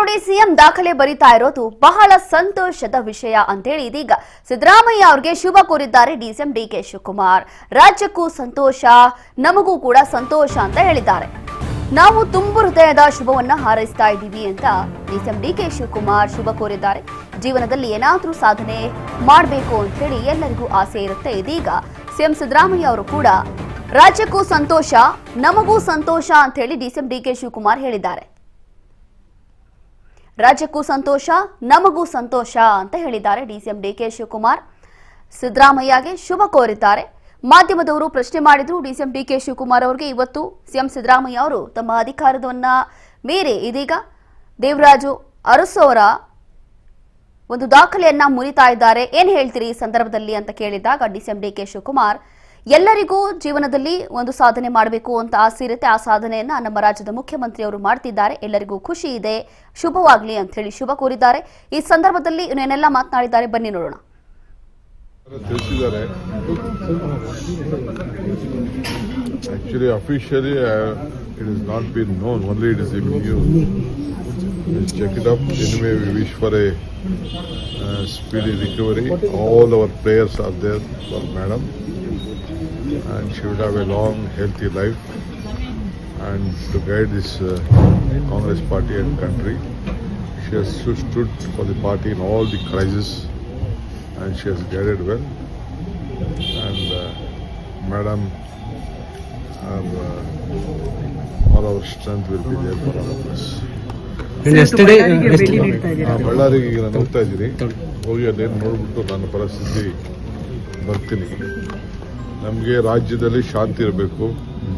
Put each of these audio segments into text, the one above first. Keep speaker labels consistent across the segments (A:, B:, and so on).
A: ನೋಡಿ, ಸಿಎಂ ದಾಖಲೆ ಬರಿತಾ ಇರೋದು ಬಹಳ ಸಂತೋಷದ ವಿಷಯ ಅಂತೇಳಿ ಇದೀಗ ಸಿದ್ದರಾಮಯ್ಯ ಅವರಿಗೆ ಶುಭ ಕೋರಿದ್ದಾರೆ ಡಿಸಿಎಂ ಡಿಕೆ ಶಿವಕುಮಾರ್. ರಾಜ್ಯಕ್ಕೂ ಸಂತೋಷ, ನಮಗೂ ಕೂಡ ಸಂತೋಷ ಅಂತ ಹೇಳಿದ್ದಾರೆ. ನಾವು ತುಂಬು ಹೃದಯದ ಶುಭವನ್ನ ಹಾರೈಸ್ತಾ ಇದ್ದೀವಿ ಅಂತ ಡಿಸಿಎಂ ಡಿಕೆ ಶಿವಕುಮಾರ್ ಶುಭ ಕೋರಿದ್ದಾರೆ. ಜೀವನದಲ್ಲಿ ಏನಾದ್ರೂ ಸಾಧನೆ ಮಾಡಬೇಕು ಅಂತ ಹೇಳಿ ಎಲ್ಲರಿಗೂ ಆಸೆ ಇರುತ್ತೆ. ಇದೀಗ ಸಿಎಂ ಸಿದ್ದರಾಮಯ್ಯ ಅವರು ಕೂಡ ರಾಜ್ಯಕ್ಕೂ ಸಂತೋಷ, ನಮಗೂ ಸಂತೋಷ ಅಂತ ಹೇಳಿ ಡಿಸಿಎಂ ಡಿಕೆ ಶಿವಕುಮಾರ್ ಹೇಳಿದ್ದಾರೆ. ರಾಜ್ಯಕ್ಕೂ ಸಂತೋಷ, ನಮಗೂ ಸಂತೋಷ ಅಂತ ಹೇಳಿದ್ದಾರೆ ಡಿಸಿಎಂ ಡಿಕೆ ಶಿವಕುಮಾರ್. ಸಿದ್ದರಾಮಯ್ಯಗೆ ಶುಭ ಕೋರಿದ್ದಾರೆ. ಮಾಧ್ಯಮದವರು ಪ್ರಶ್ನೆ ಮಾಡಿದ್ರು ಡಿಸಿಎಂ ಡಿಕೆ ಶಿವಕುಮಾರ್ ಅವರಿಗೆ. ಇವತ್ತು ಸಿಎಂ ಸಿದ್ದರಾಮಯ್ಯ ಅವರು ತಮ್ಮ ಅಧಿಕಾರವನ್ನ ಮೀರಿ ಇದೀಗ ದೇವರಾಜು ಅರಸು ಅವರ ಒಂದು ದಾಖಲೆಯನ್ನ ಮುರಿತಾ ಇದ್ದಾರೆ. ಏನ್ ಹೇಳ್ತೀರಿ ಈ ಸಂದರ್ಭದಲ್ಲಿ ಅಂತ ಕೇಳಿದಾಗ ಡಿಸಿಎಂ ಡಿಕೆ ಶಿವಕುಮಾರ್, ಎಲ್ಲರಿಗೂ ಜೀವನದಲ್ಲಿ ಒಂದು ಸಾಧನೆ ಮಾಡಬೇಕು ಅಂತ ಆಸೆ ಇರುತ್ತೆ. ಆ ಸಾಧನೆಯನ್ನ ನಮ್ಮ ರಾಜ್ಯದ ಮುಖ್ಯಮಂತ್ರಿ ಅವರು ಮಾಡ್ತಿದ್ದಾರೆ. ಎಲ್ಲರಿಗೂ ಖುಷಿ ಇದೆ, ಶುಭವಾಗ್ಲಿ ಅಂತ ಹೇಳಿ ಶುಭ ಕೋರಿದ್ದಾರೆ. ಈ ಸಂದರ್ಭದಲ್ಲಿ ಇನ್ನೇನೆಲ್ಲ ಮಾತನಾಡಿದ್ದಾರೆ ಬನ್ನಿ ನೋಡೋಣ.
B: Actually, officially, it has not been known. Only it is in news. We'll check it up. Anyway, we wish for a speedy recovery. All our prayers are there for Madam, and she would have a long, healthy life, and to guide this Congress party and country. She has stood for the party in all the crises, and she has guided well. And Madam, all our strength will be there for all of us. ಬಳ್ಳಾರಿಗೆ ನಾನು ಹೋಗ್ತಾ ಇದ್ದೀನಿ. ಹೋಗಿ ಅದೇನು ನೋಡ್ಬಿಟ್ಟು ನನ್ನ ಪರಿಸ್ಥಿತಿ ಬರ್ತೀನಿ. ನಮಗೆ ರಾಜ್ಯದಲ್ಲಿ ಶಾಂತಿ ಇರಬೇಕು,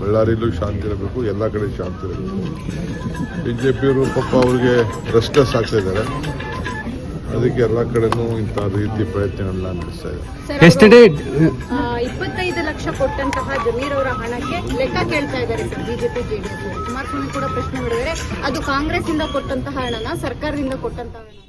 B: ಬಳ್ಳಾರಿಯಲ್ಲೂ ಶಾಂತಿ ಇರಬೇಕು, ಎಲ್ಲ ಕಡೆ ಶಾಂತಿ ಇರಬೇಕು. ಬಿಜೆಪಿಯವರು ಪಾಪ ಅವ್ರಿಗೆ ರೆಸ್ಟ್ಲೆಸ್ ಆಗ್ತಾ ಇದ್ದಾರೆ. ಅದಕ್ಕೆ ಎಲ್ಲ ಕಡೆನೂ ಇಂಥ ರೀತಿ ಪ್ರಯತ್ನಗಳನ್ನ ನಡೆಸ್ತಾ ಇದ್ದಾರೆ.
C: 25 ಲಕ್ಷ ಕೊಟ್ಟಂತಹ ಜಮೀರ್ ಅವರ ಹಣಕ್ಕೆ ಲೆಕ್ಕ ಕೇಳ್ತಾ ಇದ್ದಾರೆ ಸರ್ ಬಿಜೆಪಿ ಜೆಡಿಎಸ್. ಕುಮಾರಸ್ವಾಮಿ ಕೂಡ ಪ್ರಶ್ನೆ ಮಾಡಿದರೆ ಅದು ಕಾಂಗ್ರೆಸ್ ಇಂದ ಕೊಟ್ಟಂತಹ ಹಣನ, ಸರ್ಕಾರದಿಂದ ಕೊಟ್ಟಂತಹ ಹಣ?